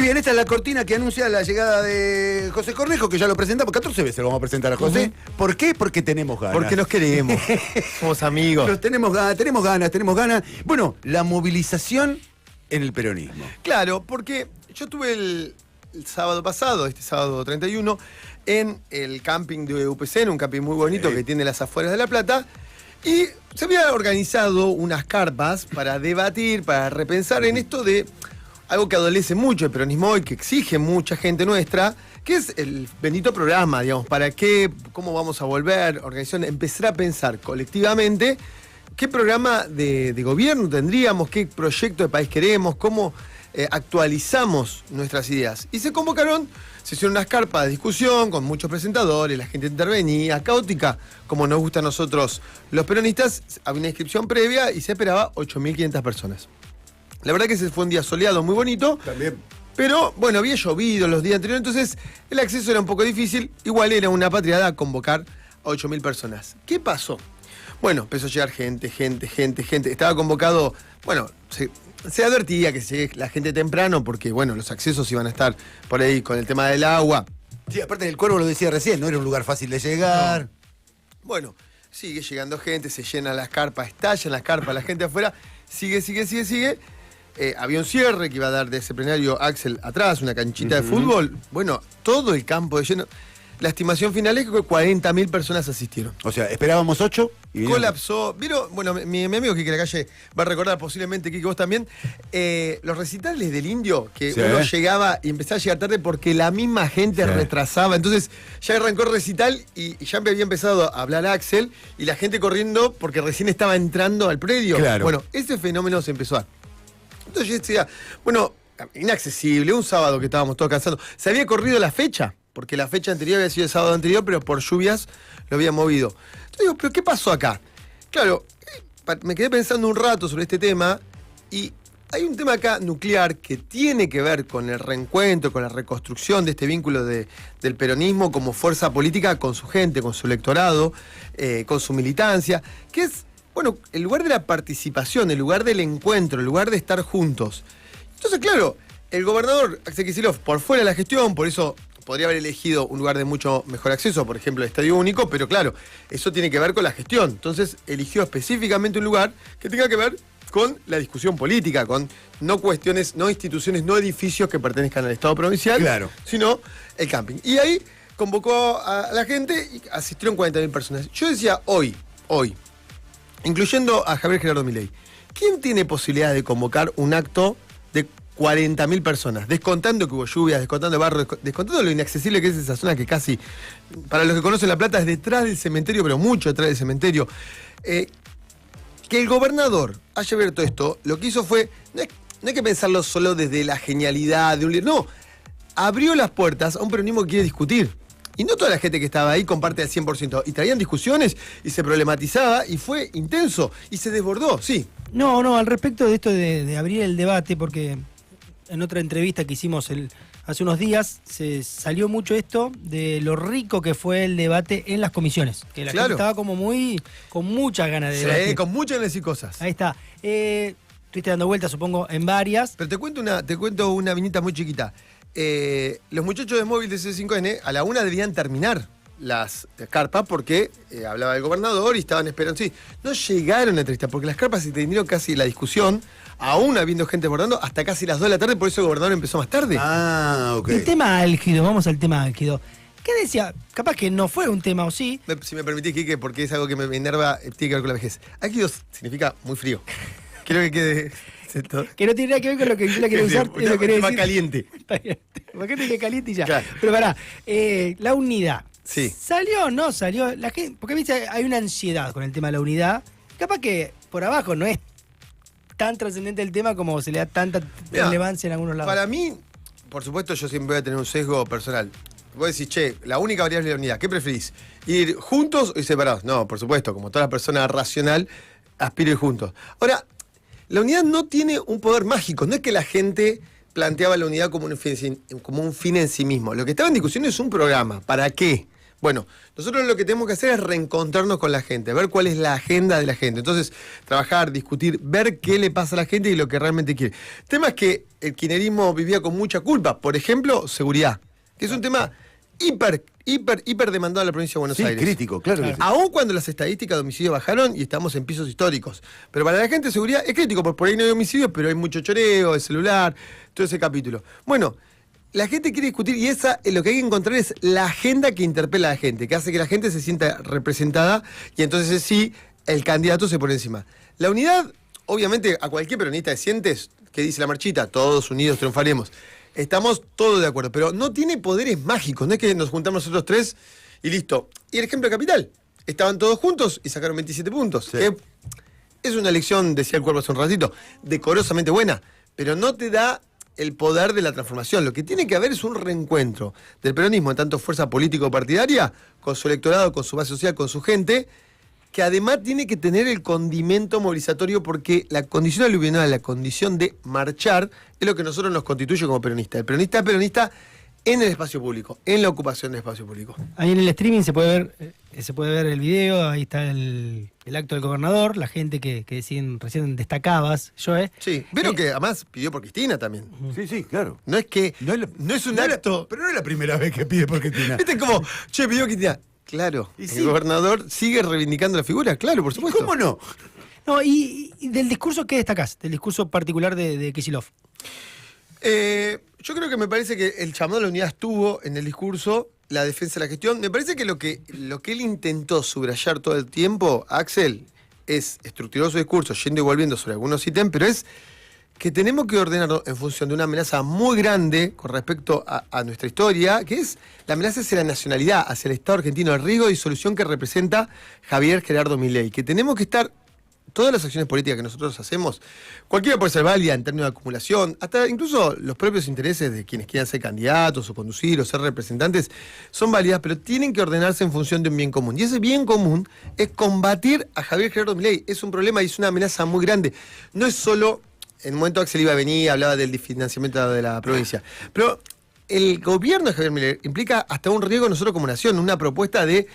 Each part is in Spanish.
bien, esta es la cortina que anuncia la llegada de José Cornejo, que ya lo presentamos, 14 veces lo vamos a presentar a José. ¿Por qué? Porque tenemos ganas. Porque nos queremos. Somos amigos. Tenemos ganas. Bueno, la movilización en el peronismo. Claro, porque yo tuve el sábado pasado, este sábado 31, en el camping de UPC, en un camping muy bonito que tiene las afueras de La Plata, y se había organizado unas carpas para debatir, para repensar en esto de algo que adolece mucho el peronismo hoy, que exige mucha gente nuestra, que es el bendito programa, digamos, para qué, cómo vamos a volver, organización, empezar a pensar colectivamente qué programa de gobierno tendríamos, qué proyecto de país queremos, cómo actualizamos nuestras ideas. Y se hicieron unas carpas de discusión con muchos presentadores, la gente intervenía, caótica, como nos gusta a nosotros los peronistas. Había una inscripción previa y se esperaba 8.500 personas. La verdad que ese fue un día soleado, muy bonito. También. Pero, bueno, había llovido los días anteriores, entonces el acceso era un poco difícil. Igual era una patriada convocar a 8.000 personas. ¿Qué pasó? Bueno, empezó a llegar gente. Estaba convocado, bueno, se advertía que se llegue la gente temprano porque, bueno, los accesos iban a estar por ahí con el tema del agua. Sí, aparte el Cuervo lo decía recién, no era un lugar fácil de llegar. No. Bueno, sigue llegando gente, se llenan las carpas, estallan las carpas, la gente afuera, sigue. Había un cierre que iba a dar de ese plenario Axel atrás, una canchita de fútbol. Bueno, todo el campo de lleno. La estimación final es que 40.000 personas asistieron. O sea, esperábamos 8 y colapsó. ¿Vieron? Bueno, mi amigo Quique Lacalle va a recordar posiblemente, Quique, vos también, los recitales del Indio, que uno llegaba y empezaba a llegar tarde porque la misma gente retrasaba. Entonces ya arrancó el recital y ya había empezado a hablar Axel y la gente corriendo porque recién estaba entrando al predio. Claro. Bueno, ese fenómeno se empezó a dar. Entonces yo decía, bueno, inaccesible, un sábado que estábamos todos cansados. Se había corrido la fecha, porque la fecha anterior había sido el sábado anterior, pero por lluvias lo había movido. Entonces digo, ¿pero qué pasó acá? Claro, me quedé pensando un rato sobre este tema y hay un tema acá nuclear que tiene que ver con el reencuentro, con la reconstrucción de este vínculo del peronismo como fuerza política con su gente, con su electorado, con su militancia, que es, bueno, el lugar de la participación, el lugar del encuentro, el lugar de estar juntos. Entonces, claro, el gobernador Axel Kicillof, por fuera de la gestión, por eso podría haber elegido un lugar de mucho mejor acceso, por ejemplo, el Estadio Único, pero claro, eso tiene que ver con la gestión. Entonces, eligió específicamente un lugar que tenga que ver con la discusión política, con no cuestiones, no instituciones, no edificios que pertenezcan al Estado provincial, sino el camping. Y ahí convocó a la gente y asistieron 40.000 personas. Yo decía, hoy, incluyendo a Javier Gerardo Milei, ¿quién tiene posibilidad de convocar un acto de 40.000 personas? Descontando que hubo lluvias, descontando barro, descontando lo inaccesible que es esa zona que casi, para los que conocen La Plata, es detrás del cementerio, pero mucho detrás del cementerio. Que el gobernador haya abierto esto, lo que hizo fue, no hay que pensarlo solo desde la genialidad de un líder, no, abrió las puertas a un peronismo que quiere discutir. Y no toda la gente que estaba ahí comparte al 100%. Y traían discusiones y se problematizaba y fue intenso y se desbordó, sí. No, al respecto de esto de abrir el debate, porque en otra entrevista que hicimos hace unos días se salió mucho esto de lo rico que fue el debate en las comisiones. Que la gente estaba como con muchas ganas de debatir. Con muchas ganas de decir cosas. Ahí está. Estuviste dando vueltas, supongo, en varias. Pero te cuento una viñeta muy chiquita. Los muchachos de móvil de C5N a la 1 debían terminar las carpas porque hablaba el gobernador y estaban esperando. Sí, no llegaron a entrevistar porque las carpas se terminaron casi la discusión, aún habiendo gente abordando, hasta casi las 2 de la tarde, por eso el gobernador empezó más tarde. Ah, ok. El tema álgido, vamos al tema álgido. ¿Qué decía? Capaz que no fue un tema, ¿o sí? Si me permitís, Quique, porque es algo que me enerva, tiene que ver con la vejez. Álgido significa muy frío. Quiero que quede... Que no tiene nada que ver con lo que yo la quiero usar. Lo quería decir. Caliente. ¿Por qué tiene caliente y ya? Claro. Pero pará, la unidad. Sí. ¿Salió o no salió? La gente, porque ¿viste? Hay una ansiedad con el tema de la unidad. Capaz que por abajo no es tan trascendente el tema como se le da tanta relevancia en algunos lados. Para mí, por supuesto, yo siempre voy a tener un sesgo personal. Vos decís, che, la única variable de la unidad, ¿qué preferís? ¿Ir juntos o ir separados? No, por supuesto, como toda persona racional, aspiro a ir juntos. Ahora, la unidad no tiene un poder mágico, no es que la gente planteaba la unidad como un fin en sí mismo. Lo que estaba en discusión es un programa. ¿Para qué? Bueno, nosotros lo que tenemos que hacer es reencontrarnos con la gente, ver cuál es la agenda de la gente. Entonces, trabajar, discutir, ver qué le pasa a la gente y lo que realmente quiere. El tema es que el kirchnerismo vivía con mucha culpa. Por ejemplo, seguridad, que es un tema hiper demandado en la provincia de Buenos Aires. Crítico, claro. Que sí. Aún cuando las estadísticas de homicidios bajaron y estamos en pisos históricos. Pero para la gente de seguridad es crítico, porque por ahí no hay homicidios, pero hay mucho choreo, el celular, todo ese capítulo. Bueno, la gente quiere discutir y lo que hay que encontrar es la agenda que interpela a la gente, que hace que la gente se sienta representada y entonces sí, el candidato se pone encima. La unidad, obviamente, a cualquier peronista de Sientes, que dice la marchita, todos unidos triunfaremos. Estamos todos de acuerdo, pero no tiene poderes mágicos, no es que nos juntamos nosotros tres y listo. Y el ejemplo de Capital, estaban todos juntos y sacaron 27 puntos. Sí. Es una elección, decía el Cuervo hace un ratito, decorosamente buena, pero no te da el poder de la transformación. Lo que tiene que haber es un reencuentro del peronismo en tanto fuerza político-partidaria, con su electorado, con su base social, con su gente, que además tiene que tener el condimento movilizatorio porque la condición aluvional, la condición de marchar, es lo que nosotros nos constituye como peronistas. El peronista es peronista en el espacio público, en la ocupación del espacio público. Ahí en el streaming se puede ver el video, ahí está el acto del gobernador, la gente que recién destacabas, Joe. Sí, pero que además pidió por Cristina también. Sí, claro. No es que. No es un acto. Pero no es la primera vez que pide por Cristina. Este es como, che, pidió Cristina. Claro, Y el sí. gobernador sigue reivindicando la figura, claro, por supuesto. ¿Cómo no? No, y del discurso, ¿qué destacás? Del discurso particular de Kicillof. Yo creo que me parece que el llamado a la unidad estuvo en el discurso, la defensa de la gestión. Me parece que lo que él intentó subrayar todo el tiempo, Axel, es estructurar su discurso, yendo y volviendo sobre algunos ítems, pero es que tenemos que ordenarlo en función de una amenaza muy grande con respecto a nuestra historia, que es la amenaza hacia la nacionalidad, hacia el Estado argentino, el riesgo de disolución que representa Javier Gerardo Milei, que tenemos que estar, todas las acciones políticas que nosotros hacemos, cualquiera puede ser válida en términos de acumulación, hasta incluso los propios intereses de quienes quieran ser candidatos o conducir o ser representantes, son válidas, pero tienen que ordenarse en función de un bien común. Y ese bien común es combatir a Javier Gerardo Milei. Es un problema y es una amenaza muy grande. No es solo... En un momento Axel iba a venir, hablaba del financiamiento de la provincia. Pero el gobierno de Javier Milei implica hasta un riesgo nosotros como nación, una propuesta de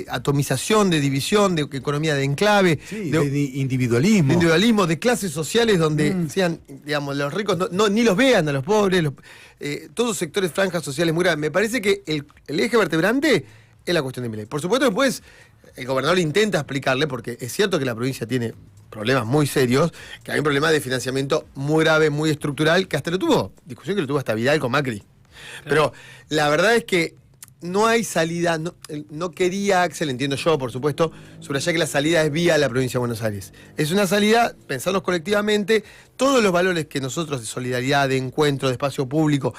atomización, de división, de economía de enclave, Sí, de de individualismo. individualismo, de clases sociales donde sean, digamos, los ricos ni los vean a los pobres, todos sectores, franjas sociales muy grandes. Me parece que el eje vertebrante es la cuestión de Milei. Por supuesto, después el gobernador intenta explicarle, porque es cierto que la provincia tiene problemas muy serios, que hay un problema de financiamiento muy grave, muy estructural, que hasta discusión que lo tuvo hasta Vidal con Macri. Pero la verdad es que no hay salida, no quería Axel, entiendo yo, por supuesto, subrayar que la salida es vía la provincia de Buenos Aires. Es una salida, pensarlos colectivamente, todos los valores que nosotros de solidaridad, de encuentro, de espacio público,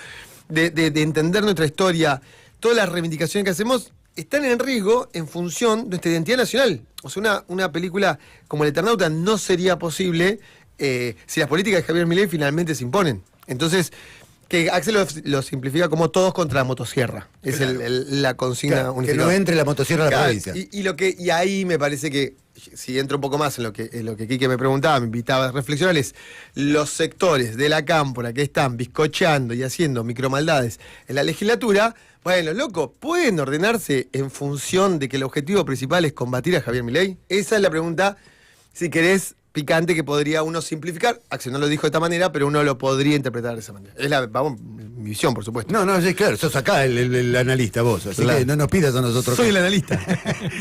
de entender nuestra historia, todas las reivindicaciones que hacemos, están en riesgo en función de nuestra identidad nacional. O sea, una película como El Eternauta no sería posible si las políticas de Javier Milei finalmente se imponen. Entonces, que Axel lo simplifica como todos contra la motosierra. Es Claro. la consigna Claro, que unificada. no entre la motosierra a la Claro, provincia. y ahí me parece que, si entro un poco más en lo que Quique me preguntaba, me invitaba a reflexionar, es los sectores de la cámpora que están bizcocheando y haciendo micromaldades en la legislatura, bueno, loco, ¿pueden ordenarse en función de que el objetivo principal es combatir a Javier Milei? Esa es la pregunta, si querés, picante que podría uno simplificar. Axel no lo dijo de esta manera, pero uno lo podría interpretar de esa manera. Es mi visión, por supuesto. No, sí, claro, sos acá el analista vos, así Claro. que no nos pidas a nosotros. Soy el analista.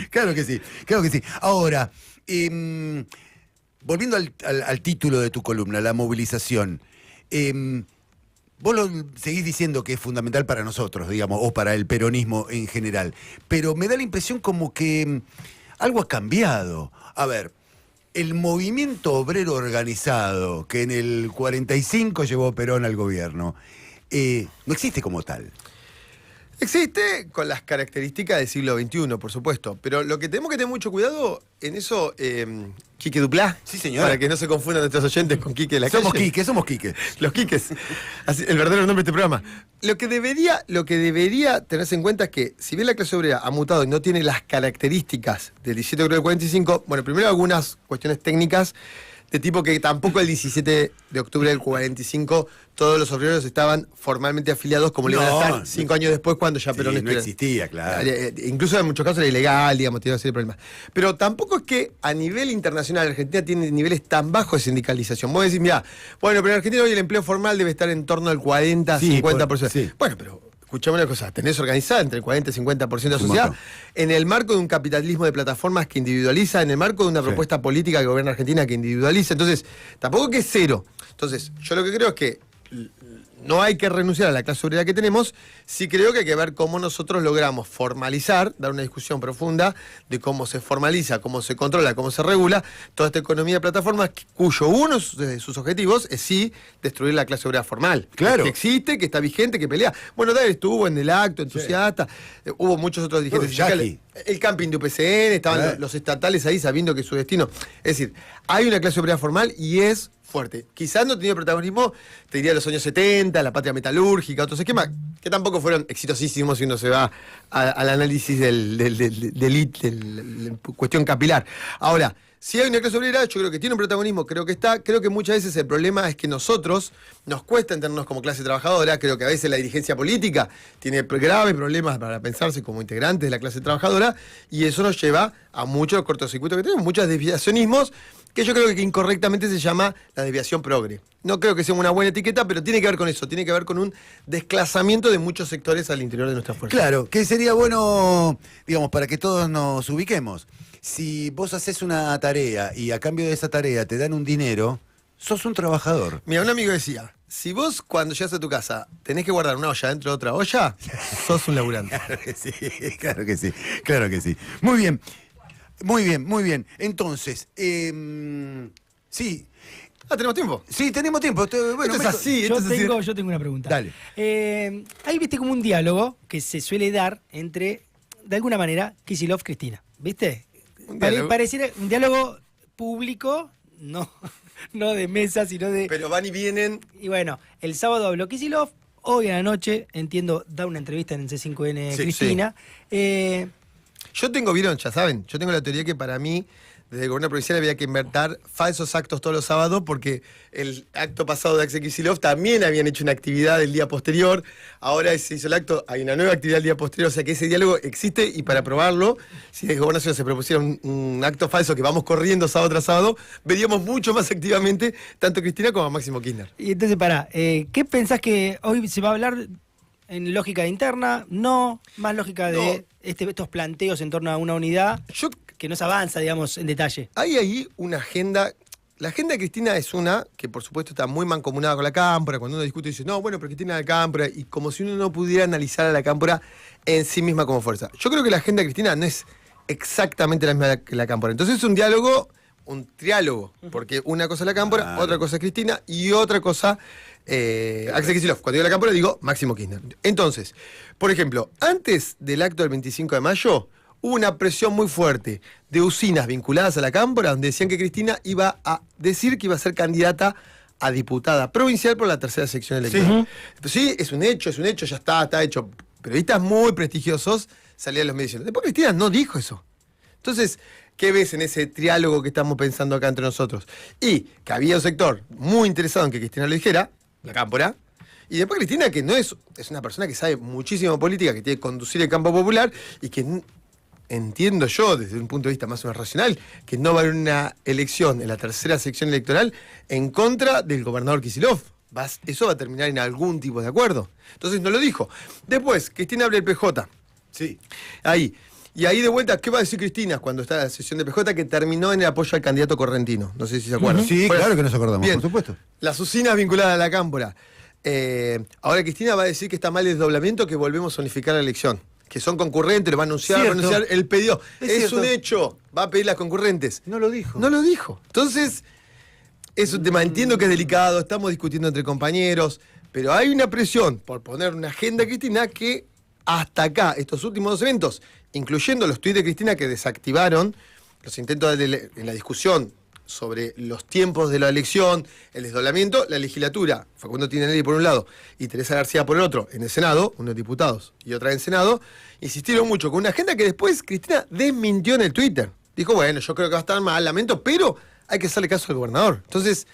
Claro que sí, claro que sí. Ahora, volviendo al título de tu columna, la movilización, vos lo seguís diciendo que es fundamental para nosotros, digamos, o para el peronismo en general, pero me da la impresión como que algo ha cambiado. A ver, el movimiento obrero organizado que en el 45 llevó Perón al gobierno, no existe como tal. Existe con las características del siglo XXI, por supuesto, pero lo que tenemos que tener mucho cuidado en eso, Quique Duplá, Sí, señora. para que no se confundan nuestros oyentes con Quique de la Somos calle. Quique. Los Quiques, así, el verdadero nombre de este programa. Lo que debería tenerse en cuenta es que, si bien la clase obrera ha mutado y no tiene las características del 17 de octubre del 45, bueno, primero algunas cuestiones técnicas de tipo que tampoco el 17 de octubre del 45 todos los obreros estaban formalmente afiliados como le iban a estar 5 años después cuando ya Perón no estuviera. existía, claro. Incluso en muchos casos era ilegal, digamos, tenía una serie de problemas. Pero tampoco es que a nivel internacional Argentina tiene niveles tan bajos de sindicalización. Vos decís, mira, bueno, pero en Argentina hoy el empleo formal debe estar en torno al 40-50%. Sí. Bueno, pero escuchame una cosa, tenés organizada entre el 40 y 50% de la Un sociedad montón. en el marco de un capitalismo de plataformas que individualiza, en el marco de una propuesta política que gobierna Argentina que individualiza. Entonces, tampoco que es cero. Entonces, yo lo que creo es que no hay que renunciar a la clase obrera que tenemos, sí creo que hay que ver cómo nosotros logramos formalizar, dar una discusión profunda de cómo se formaliza, cómo se controla, cómo se regula toda esta economía de plataformas cuyo uno de sus objetivos es sí destruir la clase obrera formal. Claro. Que existe, que está vigente, que pelea. Bueno, David estuvo en el acto, entusiasta, hubo muchos otros dirigentes sindicales. El camping de UPCN, estaban los estatales ahí sabiendo que su destino. Es decir, hay una clase obrera formal y es fuerte. Quizás no ha tenido protagonismo, te diría, los años 70, la patria metalúrgica, otros esquemas, que tampoco fueron exitosísimos si uno se va al análisis del cuestión capilar. Ahora, si hay una clase obrera, yo creo que tiene un protagonismo, creo que muchas veces el problema es que nosotros nos cuesta entendernos como clase trabajadora, creo que a veces la dirigencia política tiene graves problemas para pensarse como integrantes de la clase trabajadora, y eso nos lleva a muchos cortocircuitos que tenemos, muchos desviacionismos, que yo creo que incorrectamente se llama la desviación progre. No creo que sea una buena etiqueta, pero tiene que ver con eso, tiene que ver con un desclasamiento de muchos sectores al interior de nuestra fuerza. Claro, que sería bueno, digamos, para que todos nos ubiquemos. Si vos haces una tarea y a cambio de esa tarea te dan un dinero, sos un trabajador. Mira, un amigo decía, si vos cuando llegas a tu casa tenés que guardar una olla dentro de otra olla, sos un laburante. Claro que sí, claro que sí, claro que sí. Muy bien, muy bien, muy bien. Entonces, sí. ¿Tenemos tiempo? Sí, tenemos tiempo. Bueno, Esto es así, Yo tengo una pregunta. Dale. Ahí viste como un diálogo que se suele dar entre, de alguna manera, Kicillof, Cristina. ¿Viste? Pareciera un diálogo público, no de mesa, sino de... Pero van y vienen. Y bueno, el sábado habló Kicillof, hoy a la noche, entiendo, da una entrevista en C5N Sí, Cristina. Yo tengo, vieron, ya saben, yo tengo la teoría que para mí, desde el gobierno provincial había que inventar falsos actos todos los sábados, porque el acto pasado de Axel Kicillof también habían hecho una actividad el día posterior, ahora se hizo el acto, hay una nueva actividad el día posterior, o sea que ese diálogo existe, y para probarlo, si desde Gobernación se propusiera un acto falso que vamos corriendo sábado tras sábado, veríamos mucho más activamente tanto a Cristina como a Máximo Kirchner. Y entonces, ¿qué pensás que hoy se va a hablar en lógica interna? No, más lógica de estos planteos en torno a una unidad que no se avanza, digamos, en detalle. Hay ahí una agenda. La agenda de Cristina es una que, por supuesto, está muy mancomunada con la Cámpora. Cuando uno discute, dice, no, bueno, pero Cristina es la Cámpora, y como si uno no pudiera analizar a la Cámpora en sí misma como fuerza. Yo creo que la agenda de Cristina no es exactamente la misma que la Cámpora. Entonces es un diálogo, un triálogo, porque una cosa es la Cámpora, Claro. otra cosa es Cristina y otra cosa Axel Kicillof. Cuando digo la Cámpora digo Máximo Kirchner. Entonces, por ejemplo, antes del acto del 25 de mayo, hubo una presión muy fuerte de usinas vinculadas a la Cámpora, donde decían que Cristina iba a decir que iba a ser candidata a diputada provincial por la tercera sección electoral. Sí, es un hecho, ya está hecho. Periodistas muy prestigiosos salían a los medios diciendo, después Cristina no dijo eso. Entonces, ¿qué ves en ese triálogo que estamos pensando acá entre nosotros? Y que había un sector muy interesado en que Cristina lo dijera, la Cámpora, y después Cristina, que no es una persona que sabe muchísimo política, que tiene que conducir el campo popular, y que entiendo yo, desde un punto de vista más o menos racional, que no va a haber una elección en la tercera sección electoral en contra del gobernador Kicillof. Eso va a terminar en algún tipo de acuerdo. Entonces no lo dijo. Después, Cristina abre el PJ. Sí. Ahí. Y ahí de vuelta, ¿qué va a decir Cristina cuando está en la sesión de PJ que terminó en el apoyo al candidato correntino? No sé si se acuerdan. Sí, Bueno, claro que nos acordamos, bien. por supuesto. Las usinas vinculadas a la Cámpora. Ahora Cristina va a decir que está mal el desdoblamiento, que volvemos a unificar la elección. Que son concurrentes, lo va a anunciar, él pidió. Es un hecho, va a pedir las concurrentes. No lo dijo. No lo dijo. Entonces, es un tema, entiendo que es delicado, estamos discutiendo entre compañeros, pero hay una presión por poner una agenda Cristina que hasta acá, estos últimos 2 eventos, incluyendo los tuits de Cristina que desactivaron los intentos en la discusión sobre los tiempos de la elección, el desdoblamiento, la legislatura, Facundo Tinelli por un lado y Teresa García por el otro, en el Senado, unos diputados y otra en el Senado, insistieron mucho con una agenda que después Cristina desmintió en el Twitter. Dijo, bueno, yo creo que va a estar mal, lamento, pero hay que hacerle caso al gobernador. Entonces,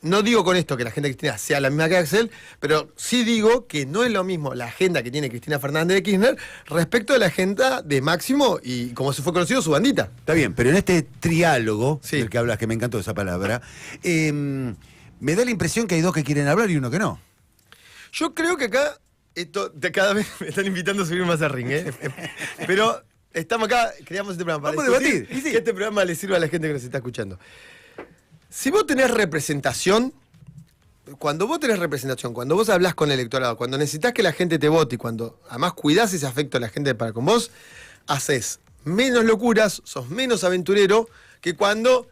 no digo con esto que la agenda de Cristina sea la misma que Axel, pero sí digo que no es lo mismo la agenda que tiene Cristina Fernández de Kirchner respecto a la agenda de Máximo y, como se fue conocido, su bandita. Está bien, pero en este triálogo Sí. del que hablas, que me encantó esa palabra, me da la impresión que hay dos que quieren hablar y uno que no. Yo creo que acá, cada vez me están invitando a subir más al ring, pero estamos acá, creamos este programa para Vamos a debatir, discutir, y sí. que este programa le sirva a la gente que nos está escuchando. Si vos tenés representación, cuando vos tenés representación, cuando vos hablás con el electorado, cuando necesitas que la gente te vote y cuando además cuidás ese afecto de la gente para con vos, haces menos locuras, sos menos aventurero que cuando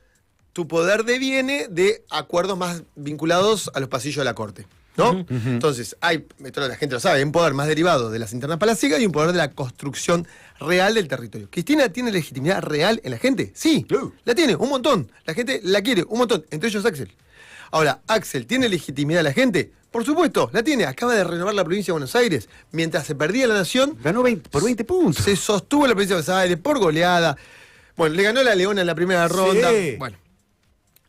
tu poder deviene de acuerdos más vinculados a los pasillos de la corte. ¿No? Entonces, la gente lo sabe, hay un poder más derivado de las internas palaciegas y un poder de la construcción real del territorio. ¿Cristina tiene legitimidad real en la gente? Sí, la tiene, un montón. La gente la quiere, un montón. Entre ellos Axel. Ahora, ¿Axel tiene legitimidad en la gente? Por supuesto, la tiene. Acaba de renovar la provincia de Buenos Aires. Mientras se perdía la nación, Ganó por 20 puntos. se sostuvo la provincia de Buenos Aires por goleada. Bueno, le ganó la Leona en la primera ronda. Sí. Bueno,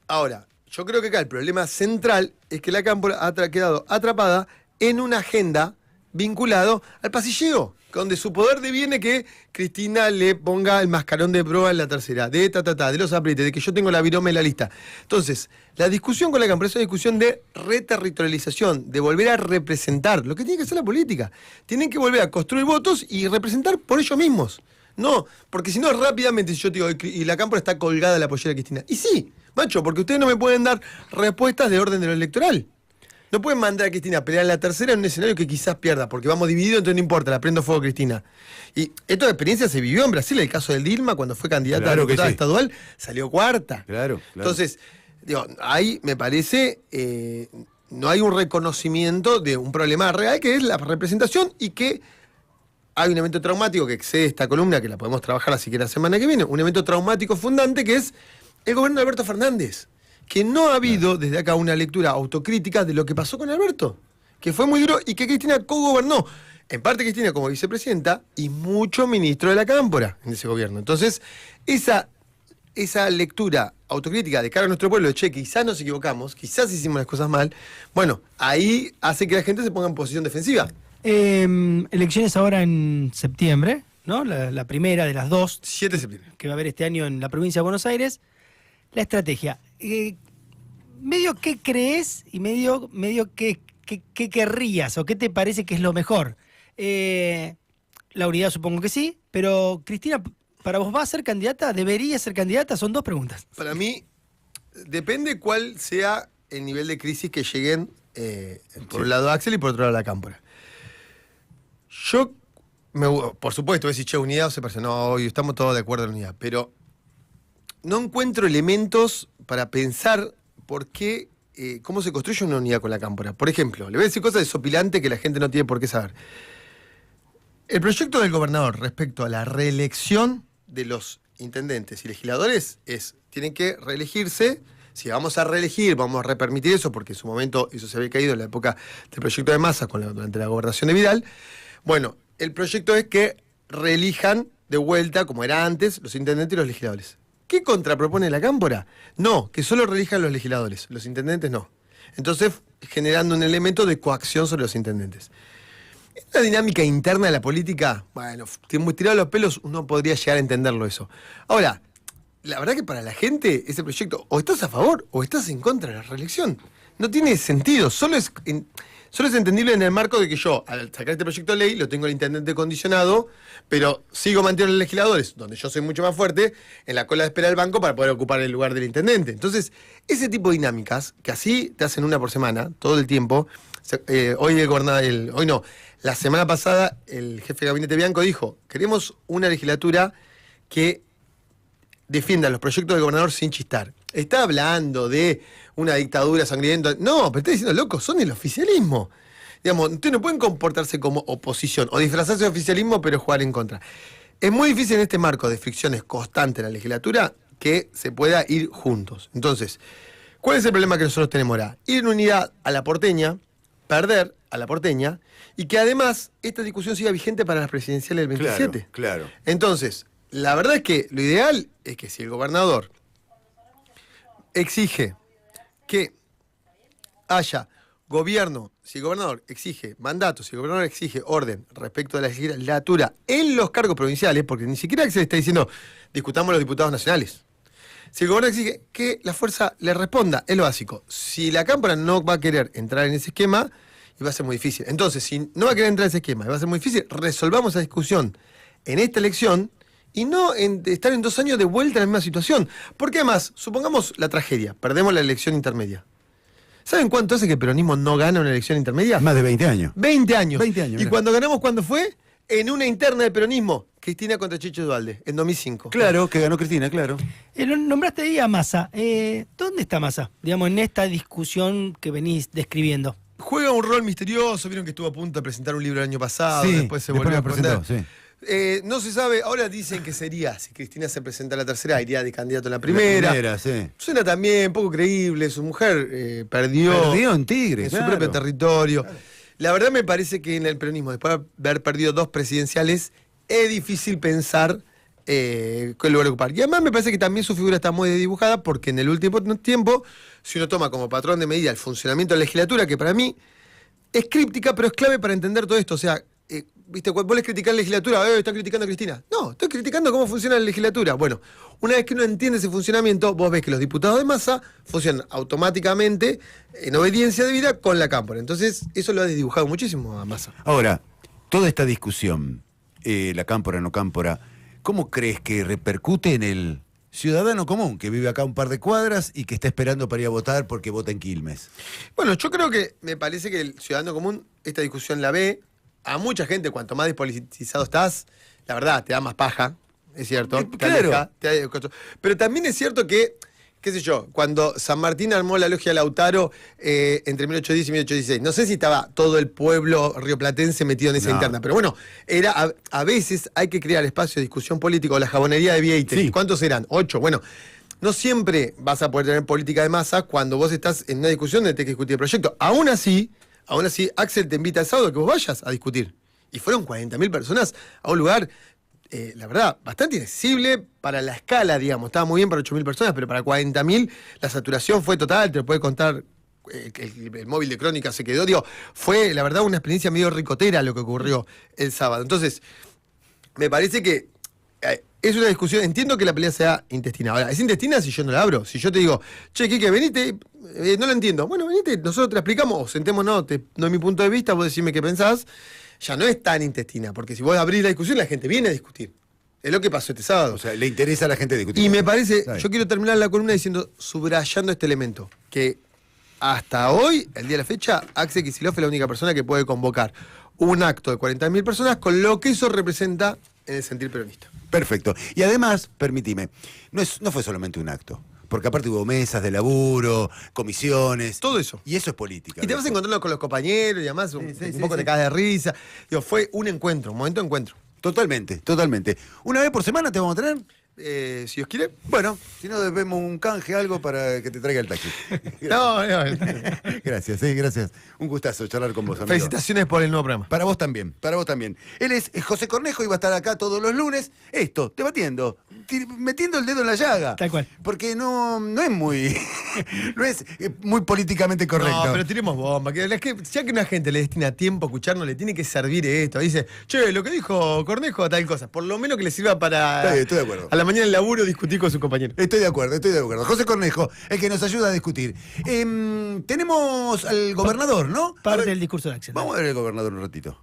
ahora, yo creo que acá el problema central es que la Cámpora ha quedado atrapada en una agenda vinculado al pasilleo, donde su poder deviene que Cristina le ponga el mascarón de prueba en la tercera, de de los aprietes, de que yo tengo la virome en la lista. Entonces, la discusión con la Cámpora es una discusión de reterritorialización, de volver a representar lo que tiene que hacer la política. Tienen que volver a construir votos y representar por ellos mismos. No, porque si no, rápidamente yo te digo, y la Cámpora está colgada de la pollera de Cristina. Y sí, macho, porque ustedes no me pueden dar respuestas de orden de lo electoral. No pueden mandar a Cristina a pelear en la tercera en un escenario que quizás pierda, porque vamos divididos, entonces no importa, la prendo fuego a Cristina. Y esta experiencia se vivió en Brasil, el caso del Dilma, cuando fue candidata Claro a que diputada sí. estadual, salió cuarta. Claro. Entonces, digo, ahí me parece, no hay un reconocimiento de un problema real que es la representación y que hay un evento traumático que excede esta columna, que la podemos trabajar así que la semana que viene, un evento traumático fundante que es el gobierno de Alberto Fernández, que no ha habido desde acá una lectura autocrítica de lo que pasó con Alberto, que fue muy duro y que Cristina cogobernó. En parte Cristina como vicepresidenta y mucho ministro de la Cámpora en ese gobierno. Entonces, esa lectura autocrítica de cara a nuestro pueblo, de che, quizás nos equivocamos, quizás hicimos las cosas mal, bueno, ahí hace que la gente se ponga en posición defensiva. Elecciones ahora en septiembre, ¿no? La primera de las dos 7 de septiembre. que va a haber este año en la provincia de Buenos Aires. La estrategia. Medio qué crees y medio qué querrías o qué te parece que es lo mejor. La unidad supongo que sí, pero Cristina, ¿para vos va a ser candidata? ¿Debería ser candidata? Son dos preguntas. Para mí, depende cuál sea el nivel de crisis que lleguen por un lado Axel y por otro lado la Cámpora. Yo, por supuesto, voy a decir, che, unidad o separación. No, hoy estamos todos de acuerdo en la unidad, pero no encuentro elementos para pensar por qué, cómo se construye una unidad con la Cámpora. Por ejemplo, le voy a decir cosas desopilantes que la gente no tiene por qué saber. El proyecto del gobernador respecto a la reelección de los intendentes y legisladores tienen que reelegirse. Si vamos a reelegir, vamos a repermitir eso, porque en su momento eso se había caído en la época del proyecto de Massa durante la gobernación de Vidal. Bueno, el proyecto es que reelijan de vuelta, como era antes, los intendentes y los legisladores. ¿Qué contrapropone la Cámpora? No, que solo reelijan los legisladores, los intendentes no. Entonces, generando un elemento de coacción sobre los intendentes. Una dinámica interna de la política, bueno, tirado los pelos, uno podría llegar a entenderlo eso. Ahora, la verdad que para la gente ese proyecto, o estás a favor o estás en contra de la reelección. No tiene sentido, solo es entendible en el marco de que yo, al sacar este proyecto de ley, lo tengo al intendente condicionado, pero sigo manteniendo a los legisladores, donde yo soy mucho más fuerte, en la cola de espera del banco para poder ocupar el lugar del intendente. Entonces, ese tipo de dinámicas, que así te hacen una por semana, todo el tiempo, la semana pasada el jefe de gabinete Bianco dijo, queremos una legislatura que defienda los proyectos del gobernador sin chistar. Está hablando de una dictadura sangrienta. No, pero está diciendo, loco, son el oficialismo. Digamos, ustedes no pueden comportarse como oposición o disfrazarse de oficialismo pero jugar en contra. Es muy difícil en este marco de fricciones constantes en la legislatura que se pueda ir juntos. Entonces, ¿cuál es el problema que nosotros tenemos ahora? Ir en unidad a la porteña, perder a la porteña, y que además esta discusión siga vigente para las presidenciales del 27. Claro. Entonces, la verdad es que lo ideal es que si el gobernador exige que haya gobierno, si el gobernador exige mandato, si el gobernador exige orden respecto de la legislatura en los cargos provinciales, porque ni siquiera se está diciendo discutamos los diputados nacionales. Si el gobernador exige que la fuerza le responda, es lo básico. Si la Cámpora no va a querer entrar en ese esquema, y va a ser muy difícil. Entonces, si no va a querer entrar en ese esquema y va a ser muy difícil, resolvamos esa discusión en esta elección y no estar en 2 años de vuelta en la misma situación. Porque además, supongamos la tragedia, perdemos la elección intermedia. ¿Saben cuánto hace que el peronismo no gana una elección intermedia? Más de 20 años. 20 años. 20 años, ¿Y mira. cuando ganamos, cuándo fue? En una interna de peronismo. Cristina contra Chicho Duhalde, en 2005. Claro, que ganó Cristina, claro. Lo nombraste ahí a Massa. ¿Dónde está Massa? Digamos, en esta discusión que venís describiendo. Juega un rol misterioso, vieron que estuvo a punto de presentar un libro el año pasado, Sí, después se después volvió a lo presentó, esconder. sí. No se sabe, ahora dicen que sería, si Cristina se presenta a la tercera, iría de candidato a la primera. Sí. Suena también poco creíble, su mujer Perdió en Tigre, en claro. su propio territorio. La verdad me parece que en el peronismo, después de haber perdido 2 presidenciales, es difícil pensar qué lugar ocupar. Y además me parece que también su figura está muy dibujada porque en el último tiempo, si uno toma como patrón de medida el funcionamiento de la legislatura, que para mí es críptica, pero es clave para entender todo esto. O sea, ¿viste? Vos les criticás la legislatura, están criticando a Cristina. No, estoy criticando cómo funciona la legislatura. Bueno, una vez que uno entiende ese funcionamiento, vos ves que los diputados de masa funcionan automáticamente en obediencia debida con la Cámpora. Entonces, eso lo ha desdibujado muchísimo a Massa. Ahora, toda esta discusión, la Cámpora, no Cámpora, ¿cómo crees que repercute en el ciudadano común que vive acá un par de cuadras y que está esperando para ir a votar porque vota en Quilmes? Bueno, yo creo que me parece que el ciudadano común esta discusión la ve. A mucha gente, cuanto más despolitizado estás, la verdad, te da más paja, es cierto. Te claro. aleja, pero también es cierto que, qué sé yo, cuando San Martín armó la logia Lautaro entre 1810 y 1816, no sé si estaba todo el pueblo rioplatense metido en esa No. interna, pero bueno, era a veces hay que crear espacio de discusión política, o la jabonería de Vieite. Sí. ¿Cuántos eran? 8. Bueno, no siempre vas a poder tener política de masa cuando vos estás en una discusión donde tenés que discutir el proyecto. Aún así, Axel te invita el sábado a que vos vayas a discutir. Y fueron 40.000 personas a un lugar, la verdad, bastante inaccesible para la escala, digamos. Estaba muy bien para 8.000 personas, pero para 40.000 la saturación fue total. Te lo puede contar, el móvil de Crónica se quedó. Digo, fue, la verdad, una experiencia medio ricotera lo que ocurrió el sábado. Entonces, me parece que es una discusión. Entiendo que la pelea sea intestina. Ahora, es intestina si yo no la abro. Si yo te digo, che, Quique, venite, no lo entiendo. Bueno, venite, nosotros te la explicamos, o sentémonos, no es mi punto de vista, vos decime qué pensás. Ya no es tan intestina, porque si vos abrís la discusión, la gente viene a discutir. Es lo que pasó este sábado. O sea, le interesa a la gente discutir. Y me parece, Está bien. yo quiero terminar la columna diciendo, subrayando este elemento, que hasta hoy, el día de la fecha, Axel Kicillof es la única persona que puede convocar un acto de 40.000 personas con lo que eso representa en el sentir peronista. Perfecto. Y además, permitime, no fue solamente un acto. Porque aparte hubo mesas de laburo, comisiones. Todo eso. Y eso es política. Y te vas encontrando con los compañeros y además un poco te caes de risa. Digo, fue un encuentro, un momento de encuentro. Totalmente, totalmente. ¿Una vez por semana te vamos a tener? Si Dios quiere. Bueno, si no, debemos un canje, algo para que te traiga el taxi. No. Gracias, gracias. Un gustazo charlar con vos, amigo. Felicitaciones por el nuevo programa. Para vos también, para vos también. Él es José Cornejo y va a estar acá todos los lunes. Esto, debatiendo, metiendo el dedo en la llaga. Tal cual. Porque no es muy no es muy políticamente correcto. No, pero tiremos bomba. Que ya que una gente le destina tiempo a escucharnos, le tiene que servir esto. Dice, che, lo que dijo Cornejo, tal cosa. Por lo menos que le sirva para Está bien, estoy de acuerdo. a la mañana en el laburo discutir con su compañero. Estoy de acuerdo, estoy de acuerdo. José Cornejo, el que nos ayuda a discutir. Tenemos al gobernador, ¿no? A Parte ver, del discurso de Axel. Vamos a ver el gobernador un ratito.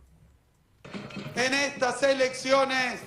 En estas elecciones